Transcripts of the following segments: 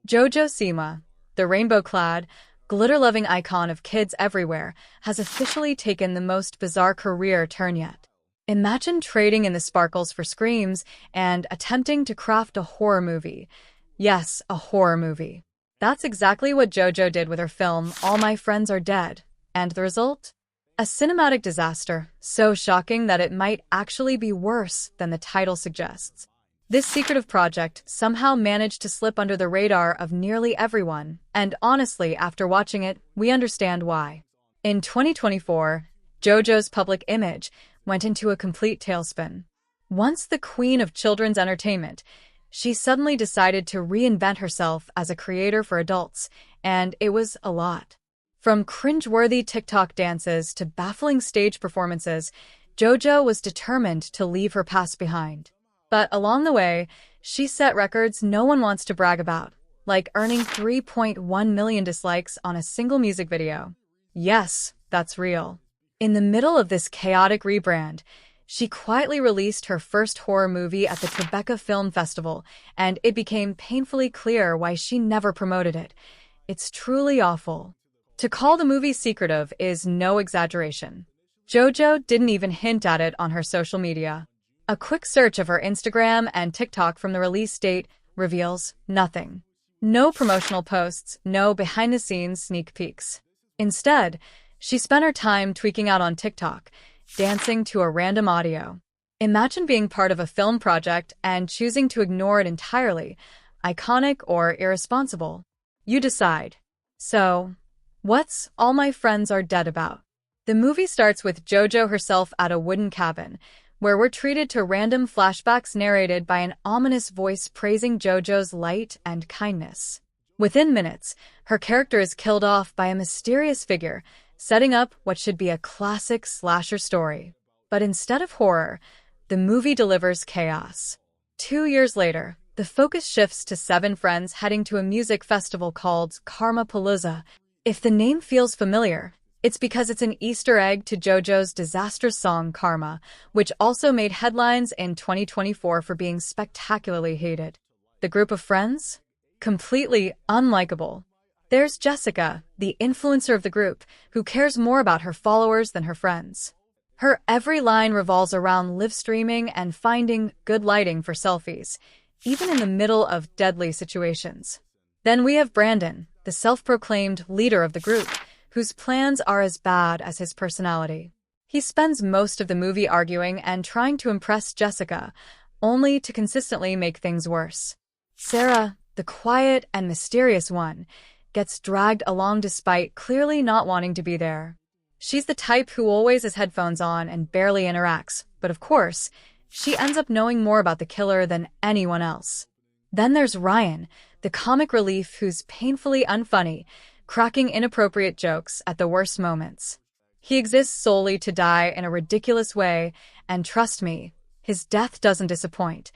JoJo Siwa, the rainbow-clad, glitter-loving icon of kids everywhere, has officially taken the most bizarre career turn yet. Imagine trading in the sparkles for screams and attempting to craft a horror movie. Yes, a horror movie. That's exactly what JoJo did with her film, All My Friends Are Dead. And the result? A cinematic disaster, so shocking that it might actually be worse than the title suggests. This secretive project somehow managed to slip under the radar of nearly everyone, and honestly, after watching it, we understand why. In 2024, JoJo's public image went into a complete tailspin. Once the queen of children's entertainment, she suddenly decided to reinvent herself as a creator for adults, and it was a lot. From cringe-worthy TikTok dances to baffling stage performances, JoJo was determined to leave her past behind. But along the way, she set records no one wants to brag about, like earning 3.1 million dislikes on a single music video. Yes, that's real. In the middle of this chaotic rebrand, she quietly released her first horror movie at the Tribeca Film Festival, and it became painfully clear why she never promoted it. It's truly awful. To call the movie secretive is no exaggeration. JoJo didn't even hint at it on her social media. A quick search of her Instagram and TikTok from the release date reveals nothing. No promotional posts, no behind-the-scenes sneak peeks. Instead, she spent her time tweaking out on TikTok, dancing to a random audio. Imagine being part of a film project and choosing to ignore it entirely, iconic or irresponsible. You decide. So, what's All My Friends Are Dead about? The movie starts with JoJo herself at a wooden cabin, where we're treated to random flashbacks narrated by an ominous voice praising JoJo's light and kindness. Within minutes, her character is killed off by a mysterious figure, setting up what should be a classic slasher story. But instead of horror, the movie delivers chaos. 2 years later, the focus shifts to 7 friends heading to a music festival called Karma Palooza. If the name feels familiar, it's because it's an Easter egg to JoJo's disastrous song Karma, which also made headlines in 2024 for being spectacularly hated. The group of friends? Completely unlikable. There's Jessica, the influencer of the group, who cares more about her followers than her friends. Her every line revolves around live streaming and finding good lighting for selfies, even in the middle of deadly situations. Then we have Brandon, the self-proclaimed leader of the group, whose plans are as bad as his personality. He spends most of the movie arguing and trying to impress Jessica, only to consistently make things worse. Sarah, the quiet and mysterious one, gets dragged along despite clearly not wanting to be there. She's the type who always has headphones on and barely interacts, but of course, she ends up knowing more about the killer than anyone else. Then there's Ryan, the comic relief who's painfully unfunny, cracking inappropriate jokes at the worst moments. He exists solely to die in a ridiculous way, and trust me, his death doesn't disappoint.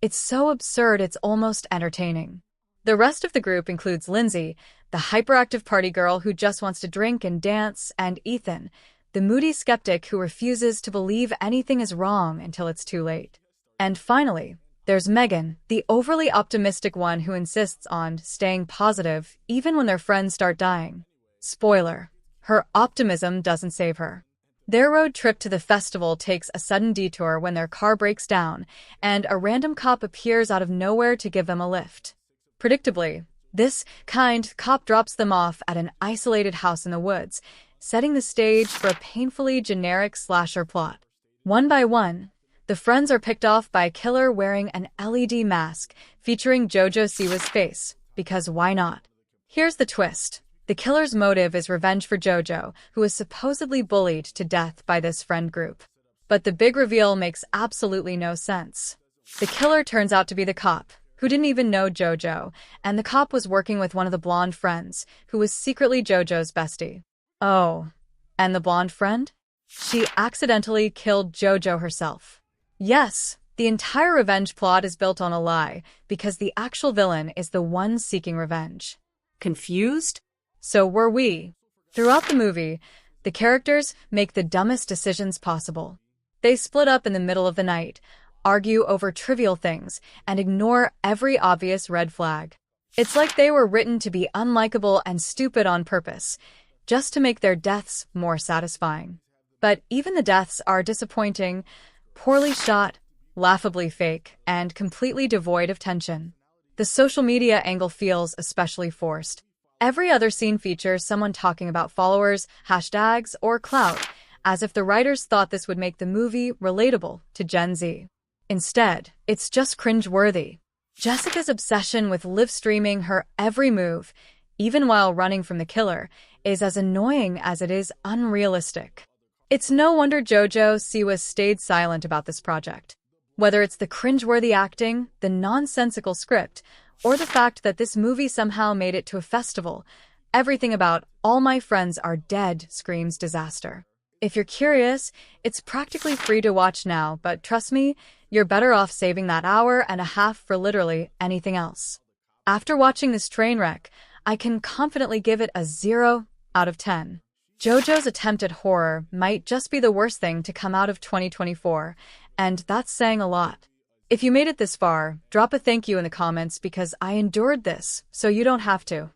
It's so absurd it's almost entertaining. The rest of the group includes Lindsay, the hyperactive party girl who just wants to drink and dance, and Ethan, the moody skeptic who refuses to believe anything is wrong until it's too late. And finally, there's Megan, the overly optimistic one who insists on staying positive even when their friends start dying. Spoiler, her optimism doesn't save her. Their road trip to the festival takes a sudden detour when their car breaks down, and a random cop appears out of nowhere to give them a lift. Predictably, this kind cop drops them off at an isolated house in the woods, setting the stage for a painfully generic slasher plot. One by one, the friends are picked off by a killer wearing an LED mask featuring JoJo Siwa's face, because why not? Here's the twist. The killer's motive is revenge for JoJo, who is supposedly bullied to death by this friend group. But the big reveal makes absolutely no sense. The killer turns out to be the cop, who didn't even know JoJo, and the cop was working with one of the blonde friends, who was secretly JoJo's bestie. Oh, and the blonde friend? She accidentally killed JoJo herself. Yes, the entire revenge plot is built on a lie, because the actual villain is the one seeking revenge. Confused? So were we. Throughout the movie, the characters make the dumbest decisions possible. They split up in the middle of the night, argue over trivial things, and ignore every obvious red flag. It's like they were written to be unlikable and stupid on purpose, just to make their deaths more satisfying. But even the deaths are disappointing, poorly shot, laughably fake, and completely devoid of tension. The social media angle feels especially forced. Every other scene features someone talking about followers, hashtags, or clout, as if the writers thought this would make the movie relatable to Gen Z. Instead, it's just cringe-worthy. Jessica's obsession with live streaming her every move, even while running from the killer, is as annoying as it is unrealistic. It's no wonder JoJo Siwa stayed silent about this project. Whether it's the cringeworthy acting, the nonsensical script, or the fact that this movie somehow made it to a festival, everything about All My Friends Are Dead screams disaster. If you're curious, it's practically free to watch now, but trust me, you're better off saving that hour and a half for literally anything else. After watching this train wreck, I can confidently give it a 0 out of 10. JoJo's attempt at horror might just be the worst thing to come out of 2024, and that's saying a lot. If you made it this far, drop a thank you in the comments because I endured this, so you don't have to.